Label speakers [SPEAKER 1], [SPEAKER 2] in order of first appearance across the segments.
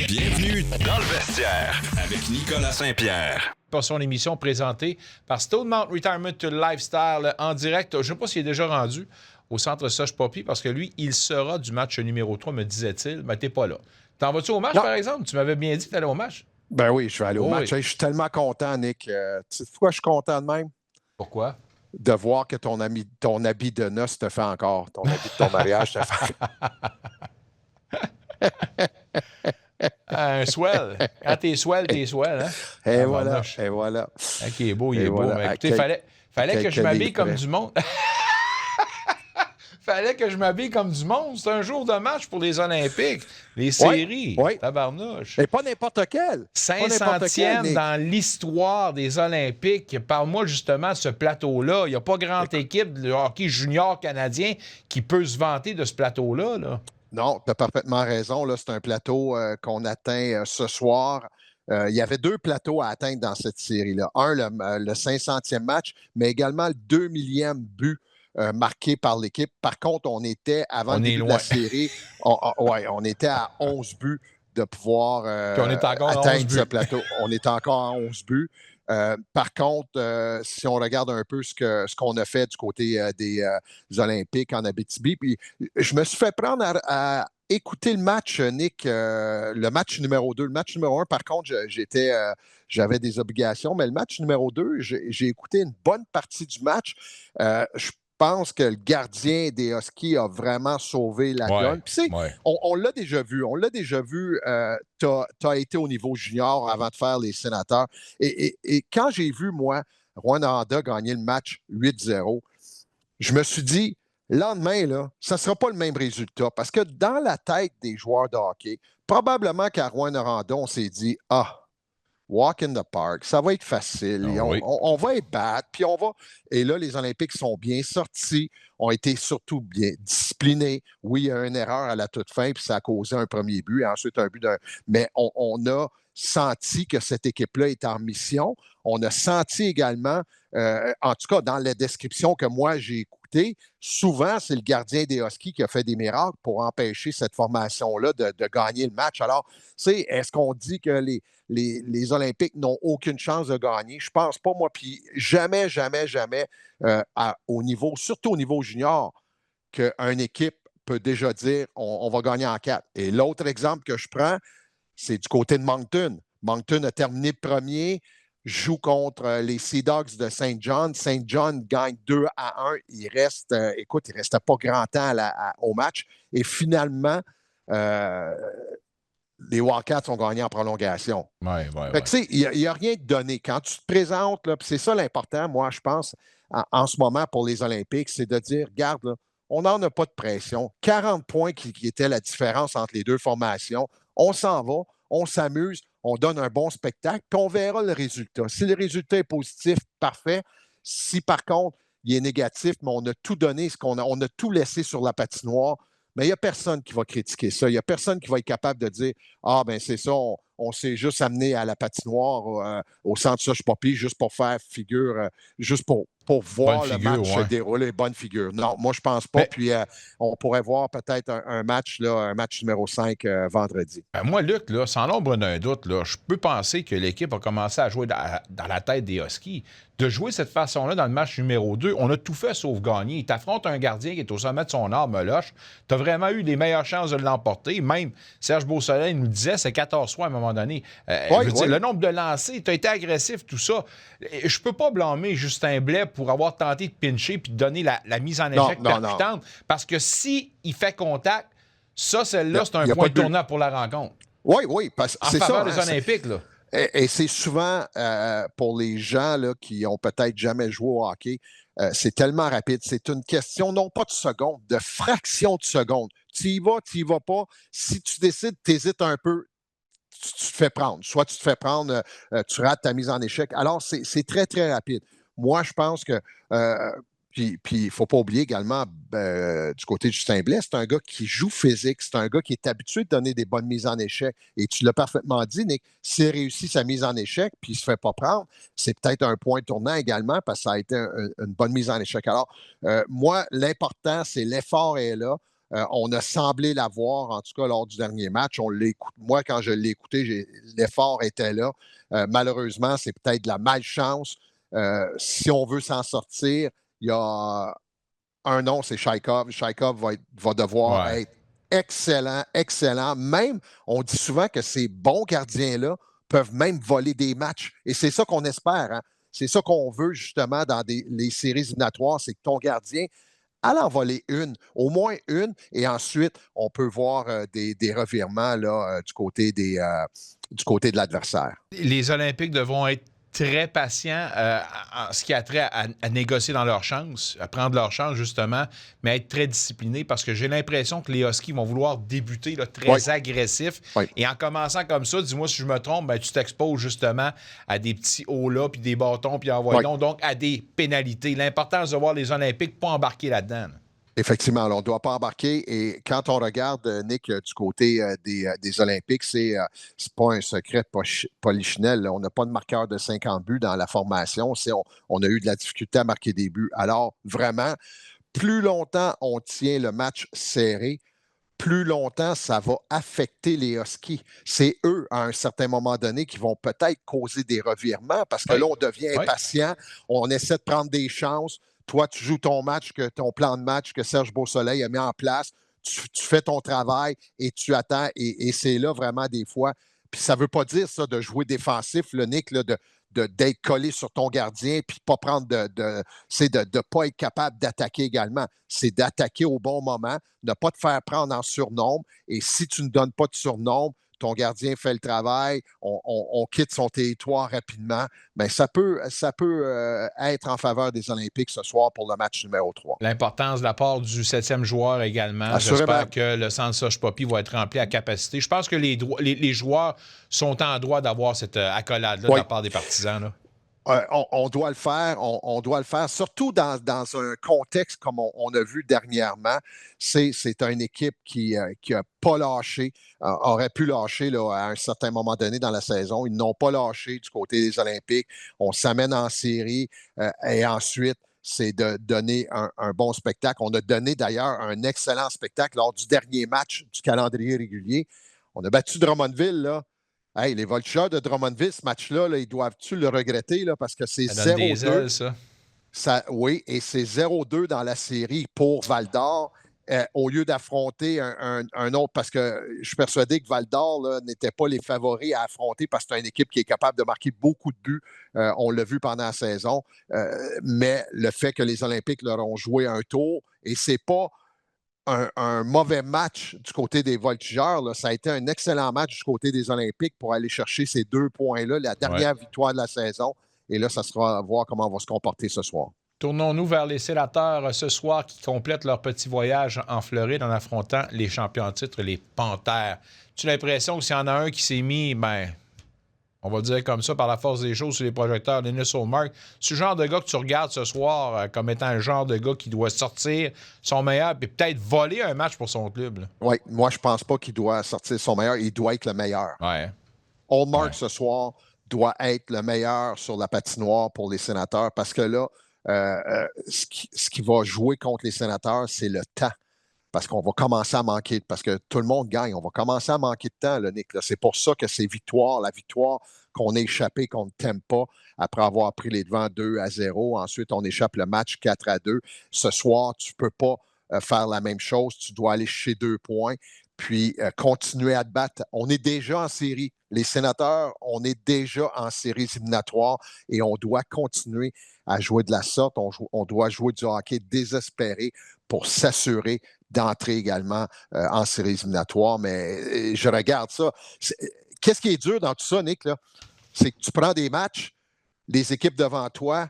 [SPEAKER 1] Bienvenue dans le vestiaire avec Nicolas Saint-Pierre.
[SPEAKER 2] Pour son émission présentée par Stonemount Retirement to Lifestyle en direct. Je ne sais pas s'il est déjà rendu au centre Soche Poppy parce que lui, il sera du match numéro 3, me disait-il. Mais t'es pas là. T'en vas-tu au match,
[SPEAKER 3] Non.
[SPEAKER 2] par exemple? Tu m'avais bien dit que t'allais au match.
[SPEAKER 3] Ben oui, je vais aller au match.
[SPEAKER 2] Oui.
[SPEAKER 3] Hey, je suis tellement content, Nick. Tu sais pourquoi je suis content de même?
[SPEAKER 2] Pourquoi?
[SPEAKER 3] De voir que ton habit de noces te fait encore. Ton habit de ton mariage te fait
[SPEAKER 2] Un swell. Quand t'es swell, hein?
[SPEAKER 3] Et voilà, et voilà.
[SPEAKER 2] Qui est beau, il est beau. Mais écoutez, fallait que je m'habille comme du monde. Fallait que je m'habille comme du monde. C'est un jour de match pour les Olympiques. Les séries.
[SPEAKER 3] Oui.
[SPEAKER 2] Tabarnouche.
[SPEAKER 3] Et pas n'importe quel.
[SPEAKER 2] 500e dans l'histoire des Olympiques. Parle-moi justement de ce plateau-là. Il n'y a pas grande équipe de hockey junior canadien qui peut se vanter de ce plateau-là. Là.
[SPEAKER 3] Non, tu as parfaitement raison. Là, c'est un plateau qu'on atteint ce soir. Il y avait deux plateaux à atteindre dans cette série-là. Un, le 500e match, mais également le 2 millième but marqué par l'équipe. Par contre, on était, avant le début de la série, on était à 11 buts de pouvoir atteindre ce plateau. On est encore à 11 buts. Par contre, si on regarde un peu ce qu'on a fait du côté des Olympiques en Abitibi, puis je me suis fait prendre à écouter le match, Nick, le match numéro 2. Le match numéro 1, par contre, j'avais des obligations, mais le match numéro 2, j'ai écouté une bonne partie du match. Je pense que le gardien des Huskies a vraiment sauvé la donne. Puis on l'a déjà vu. On l'a déjà vu. Tu as été au niveau junior avant de faire les sénateurs. Et quand j'ai vu, moi, Rwanda gagner le match 8-0, je me suis dit, lendemain, là, ça ne sera pas le même résultat. Parce que dans la tête des joueurs de hockey, probablement qu'à Rwanda, on s'est dit, walk in the park, ça va être facile. On va y battre, puis on va. Et là, les Olympiques sont bien sortis, ont été surtout bien disciplinés. Oui, il y a une erreur à la toute fin, puis ça a causé un premier but, et ensuite un but d'un. Mais on a senti que cette équipe-là est en mission. On a senti également, en tout cas dans la description que moi j'ai écoutée, souvent c'est le gardien des Huskies qui a fait des miracles pour empêcher cette formation-là de gagner le match. Alors, est-ce qu'on dit que les Olympiques n'ont aucune chance de gagner? Je pense pas, moi. Puis jamais, au niveau, surtout au niveau junior, qu'une équipe peut déjà dire on va gagner en 4. Et l'autre exemple que je prends, c'est du côté de Moncton. Moncton a terminé premier, joue contre les Sea Dogs de Saint John. Saint John gagne 2-1. Il restait pas grand temps au match. Et finalement, les Wildcats ont gagné en prolongation. Il n'y a rien de donné. Quand tu te présentes, là, c'est ça l'important, moi, je pense, en ce moment pour les Olympiques, c'est de dire, regarde, là, on n'en a pas de pression. 40 points qui était la différence entre les deux formations. On s'en va, on s'amuse, on donne un bon spectacle, puis on verra le résultat. Si le résultat est positif, parfait. Si, par contre, il est négatif, mais on a tout donné, on a tout laissé sur la patinoire, mais il n'y a personne qui va critiquer ça. Il n'y a personne qui va être capable de dire « Ah, ben c'est ça, on s'est juste amené à la patinoire au centre Soche Poppy juste pour faire figure, juste pour voir le match se dérouler, bonne figure. » Non, moi, je ne pense pas. Puis, on pourrait voir peut-être un match numéro 5 vendredi.
[SPEAKER 2] Moi, Luc, là, sans l'ombre d'un doute, là, je peux penser que l'équipe a commencé à jouer dans la tête des Huskies. De jouer de cette façon-là dans le match numéro 2, on a tout fait sauf gagner. Tu affrontes un gardien qui est au sommet de son art, Meloche. Tu as vraiment eu les meilleures chances de l'emporter. Même Serge Beausoleil nous disait c'est 14 fois à un moment donné. Le nombre de lancers, tu as été agressif, tout ça. Je peux pas blâmer Justin Blais pour avoir tenté de pincher puis de donner la mise en échec percutante. Parce que s'il fait contact, celle-là, c'est un point tournant pour la rencontre.
[SPEAKER 3] Oui, parce que c'est ça.
[SPEAKER 2] En faveur des Olympiques, là.
[SPEAKER 3] Et c'est souvent, pour les gens là, qui ont peut-être jamais joué au hockey, c'est tellement rapide. C'est une question, non pas de seconde, de fraction de seconde. Tu y vas pas. Si tu décides, tu hésites un peu, tu te fais prendre. Soit tu te fais prendre, tu rates ta mise en échec. Alors, c'est très, très rapide. Moi, je pense que... Puis, il ne faut pas oublier également, du côté de Justin Blais, c'est un gars qui joue physique, c'est un gap qui est habitué de donner des bonnes mises en échec. Et tu l'as parfaitement dit, Nick, s'il réussit sa mise en échec puis il ne se fait pas prendre, c'est peut-être un point tournant également parce que ça a été une bonne mise en échec. Alors, moi, l'important, c'est l'effort est là. On a semblé l'avoir, en tout cas, lors du dernier match. Moi, quand je l'ai écouté, l'effort était là. Malheureusement, c'est peut-être de la malchance. Si on veut s'en sortir, il y a un nom, c'est Chaikov. Chaikov va devoir
[SPEAKER 2] Ouais.
[SPEAKER 3] être excellent, excellent. Même, on dit souvent que ces bons gardiens-là peuvent même voler des matchs. Et c'est ça qu'on espère. Hein? C'est ça qu'on veut justement dans les séries éliminatoires, c'est que ton gardien allez en voler une, au moins une, et ensuite, on peut voir des revirements là, du côté de l'adversaire.
[SPEAKER 2] Les Olympiques devront être très patients en ce qui a trait à négocier dans leur chance, à prendre leur chance, justement, mais être très disciplinés parce que j'ai l'impression que les Huskies vont vouloir débuter là, très agressifs.
[SPEAKER 3] Oui.
[SPEAKER 2] Et en commençant comme ça, dis-moi si je me trompe, ben, tu t'exposes justement à des petits hauts là, puis des bâtons, puis envoyons, donc à des pénalités. L'importance de voir les Olympiques pas embarquer là-dedans. Là.
[SPEAKER 3] Effectivement, on ne doit pas embarquer. Et quand on regarde, Nick, du côté des Olympiques, c'est pas un secret polichinelle. On n'a pas de marqueur de 50 buts dans la formation. On a eu de la difficulté à marquer des buts. Alors, vraiment, plus longtemps on tient le match serré, plus longtemps ça va affecter les Huskies. C'est eux, à un certain moment donné, qui vont peut-être causer des revirements parce que là, on devient impatient. On essaie de prendre des chances. Toi, tu joues ton match, ton plan de match que Serge Beausoleil a mis en place. Tu fais ton travail et tu attends. Et c'est là vraiment des fois. Puis ça ne veut pas dire ça de jouer défensif, le Nick, là, d'être collé sur ton gardien puis pas prendre c'est de ne pas être capable d'attaquer également. C'est d'attaquer au bon moment, ne pas te faire prendre en surnombre. Et si tu ne donnes pas de surnombre, ton gardien fait le travail, on quitte son territoire rapidement, bien, ça peut être en faveur des Olympiques ce soir pour le match numéro 3.
[SPEAKER 2] L'importance de la part du 7e joueur également.
[SPEAKER 3] Assurément.
[SPEAKER 2] J'espère que le centre Soche Poppy va être rempli à capacité. Je pense que les joueurs sont en droit d'avoir cette accolade-là de la part des partisans. Là.
[SPEAKER 3] On doit le faire, on doit le faire, surtout dans un contexte comme on a vu dernièrement. C'est une équipe qui n'a pas lâché, aurait pu lâcher là, à un certain moment donné dans la saison. Ils n'ont pas lâché du côté des Olympiques. On s'amène en série et ensuite, c'est de donner un bon spectacle. On a donné d'ailleurs un excellent spectacle lors du dernier match du calendrier régulier. On a battu Drummondville, là. Hey, les Voltigeurs de Drummondville, ce match-là, ils doivent-tu le regretter là, parce que c'est 0-2. Oui, et c'est 0-2 dans la série pour Val-d'Or. Au lieu d'affronter un autre, parce que je suis persuadé que Val-d'Or n'était pas les favoris à affronter parce que c'est une équipe qui est capable de marquer beaucoup de buts. On l'a vu pendant la saison. Mais le fait que les Olympiques leur ont joué un tour, et c'est pas un mauvais match du côté des Voltigeurs. Là. Ça a été un excellent match du côté des Olympiques pour aller chercher ces 2 points-là, la dernière victoire de la saison. Et là, ça sera à voir comment on va se comporter ce soir.
[SPEAKER 2] Tournons-nous vers les Sénateurs ce soir qui complètent leur petit voyage en Floride en affrontant les champions en titre, les Panthères. Tu as l'impression que s'il y en a un qui s'est mis, on va dire comme ça, par la force des choses sur les projecteurs, Linus Ullmark, c'est le genre de gars que tu regardes ce soir comme étant le genre de gars qui doit sortir son meilleur et peut-être voler un match pour son club.
[SPEAKER 3] Oui, moi, je pense pas qu'il doit sortir son meilleur. Il doit être le meilleur.
[SPEAKER 2] Ouais.
[SPEAKER 3] Ullmark, ce soir, doit être le meilleur sur la patinoire pour les Sénateurs parce que là, ce qui va jouer contre les Sénateurs, c'est le temps. Parce qu'on va commencer à manquer, parce que tout le monde gagne. On va commencer à manquer de temps, là, Nick. Là. C'est pour ça que c'est la victoire qu'on a échappé contre Tampa après avoir pris les devants 2-0. Ensuite, on échappe le match 4-2. Ce soir, tu ne peux pas faire la même chose. Tu dois aller chercher 2 points, puis continuer à te battre. On est déjà en série. Les Sénateurs, on est déjà en séries éliminatoires et on doit continuer à jouer de la sorte. On doit jouer du hockey désespéré pour s'assurer d'entrer également en séries éliminatoires. Mais je regarde ça. Qu'est-ce qui est dur dans tout ça, Nick? Là? C'est que tu prends des matchs, les équipes devant toi,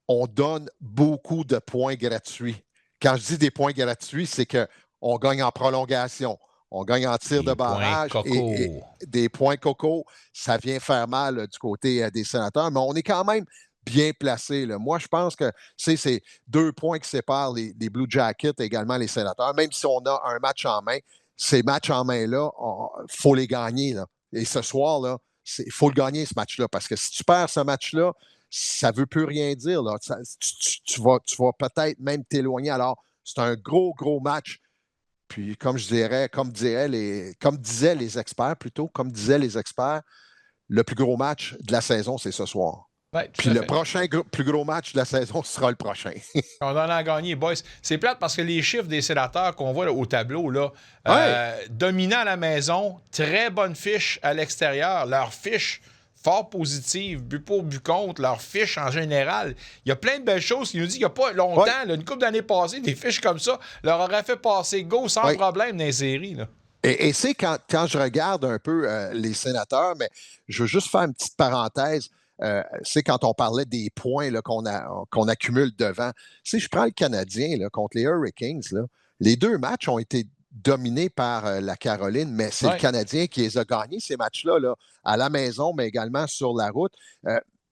[SPEAKER 3] on donne beaucoup de points gratuits. Quand je dis des points gratuits, c'est qu'on gagne en prolongation, on gagne en tir de barrage et des points coco. Ça vient faire mal du côté des Sénateurs, mais on est quand même bien placé. Là. Moi, je pense que c'est 2 points qui séparent les Blue Jackets et également les Sénateurs. Même si on a un match en main, ces matchs en main-là, il faut les gagner. Là. Et ce soir, là, il faut le gagner, ce match-là, parce que si tu perds ce match-là, ça ne veut plus rien dire. Là. Tu vas peut-être même t'éloigner. Alors, c'est un gros, gros match. Puis comme disaient les experts, le plus gros match de la saison, c'est ce soir.
[SPEAKER 2] Ouais,
[SPEAKER 3] puis le prochain plus gros match de la saison sera le prochain.
[SPEAKER 2] On en a gagné, boys. C'est plate parce que les chiffres des sénateurs qu'on voit là, au tableau, là, dominant à la maison, très bonne fiche à l'extérieur. Leur fiche fort positive, but pour, but contre, leur fiche en général. Il y a plein de belles choses qui nous disent qu'il n'y a pas longtemps, là, une couple d'années passées, des fiches comme ça leur auraient fait passer go sans problème dans les séries. Là.
[SPEAKER 3] Et c'est quand je regarde un peu les sénateurs, mais je veux juste faire une petite parenthèse. C'est quand on parlait des points là, qu'on accumule devant. Si je prends le Canadien là, contre les Hurricanes, là, les 2 matchs ont été dominés par la Caroline, mais c'est le Canadien qui les a gagnés, ces matchs-là, là, à la maison, mais également sur la route.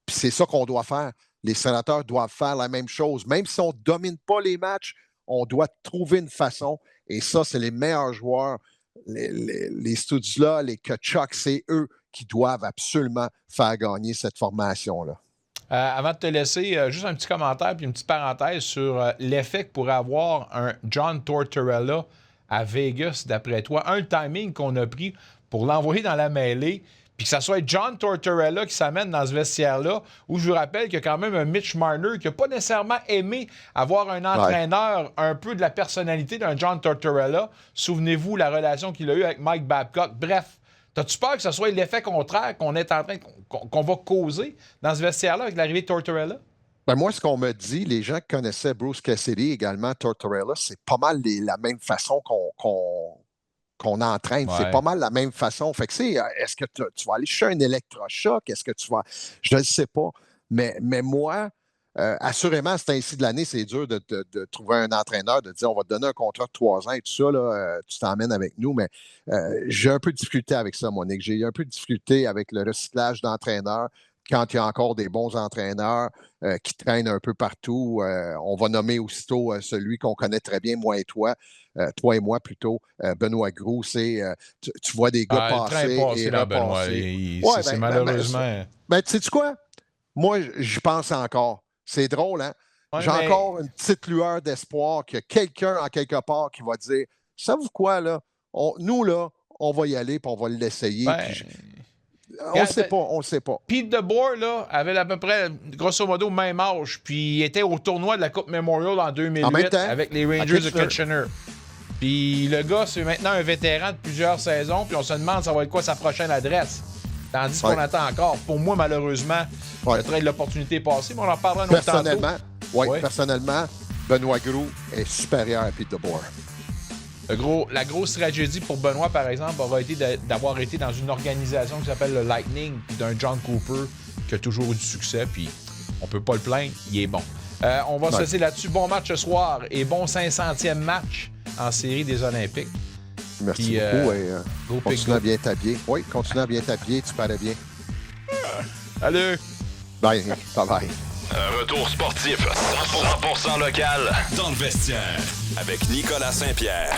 [SPEAKER 3] Puis c'est ça qu'on doit faire. Les sénateurs doivent faire la même chose. Même si on ne domine pas les matchs, on doit trouver une façon. Et ça, c'est les meilleurs joueurs. Les Studs-là, les Tkachuk, c'est eux qui doivent absolument faire gagner cette formation-là.
[SPEAKER 2] Avant de te laisser, juste un petit commentaire puis une petite parenthèse sur l'effet que pourrait avoir un John Tortorella à Vegas, d'après toi. Le timing qu'on a pris pour l'envoyer dans la mêlée, puis que ça soit John Tortorella qui s'amène dans ce vestiaire-là, où je vous rappelle qu'il y a quand même un Mitch Marner qui n'a pas nécessairement aimé avoir un entraîneur un peu de la personnalité d'un John Tortorella. Souvenez-vous la relation qu'il a eue avec Mike Babcock. Bref, t'as-tu peur que ce soit l'effet contraire qu'on est en train qu'on va causer dans ce vestiaire-là avec l'arrivée de Tortorella?
[SPEAKER 3] Ben moi, ce qu'on me dit, les gens qui connaissaient Bruce Cassidy, également Tortorella, c'est pas mal la même façon qu'on entraîne. C'est pas mal la même façon. Fait que est-ce que tu vas aller chercher un électrochoc? Est-ce que tu vas... Je ne sais pas. Mais moi, assurément, c'est ainsi de l'année, c'est dur de trouver un entraîneur, de dire on va te donner un contrat de 3 ans et tout ça, là, tu t'emmènes avec nous. Mais j'ai un peu de difficulté avec ça, Monique. J'ai un peu de difficulté avec le recyclage d'entraîneurs. Quand il y a encore des bons entraîneurs qui traînent un peu partout, on va nommer aussitôt celui qu'on connaît très bien, moi et toi et moi plutôt, Benoît Gros. Tu vois des gars passer et repasser.
[SPEAKER 2] C'est malheureusement...
[SPEAKER 3] Ben, tu sais-tu quoi? Moi, j'y pense encore. C'est drôle, hein? J'ai encore une petite lueur d'espoir qu'il y a quelqu'un en quelque part qui va dire, savez-vous quoi, là? Nous, là, on va y aller puis on va l'essayer. On ne sait pas.
[SPEAKER 2] Pete DeBoer, là, avait à peu près, grosso modo, même âge. Puis il était au tournoi de la Coupe Memorial en 2008 avec les Rangers de Kitchener. Puis le gars, c'est maintenant un vétéran de plusieurs saisons. Puis on se demande ça va être quoi sa prochaine adresse. Tandis qu'on attend encore. Pour moi, malheureusement, peut-être l'opportunité passée, mais on en parlera un autre tantôt.
[SPEAKER 3] Personnellement, Benoît Gros est supérieur à Pete DeBoer.
[SPEAKER 2] La grosse tragédie pour Benoît, par exemple, aura été d'avoir été dans une organisation qui s'appelle le Lightning, d'un John Cooper qui a toujours eu du succès, puis on peut pas le plaindre, il est bon. On va se laisser là-dessus. Bon match ce soir et bon 500e match en série des Olympiques.
[SPEAKER 3] Merci beaucoup. Continue à bien t'habiller. Oui, continue à bien t'habiller, tu parais bien.
[SPEAKER 2] Salut!
[SPEAKER 3] Bye. Bye-bye.
[SPEAKER 1] Un retour sportif 100% local dans le vestiaire avec Nicolas Saint-Pierre.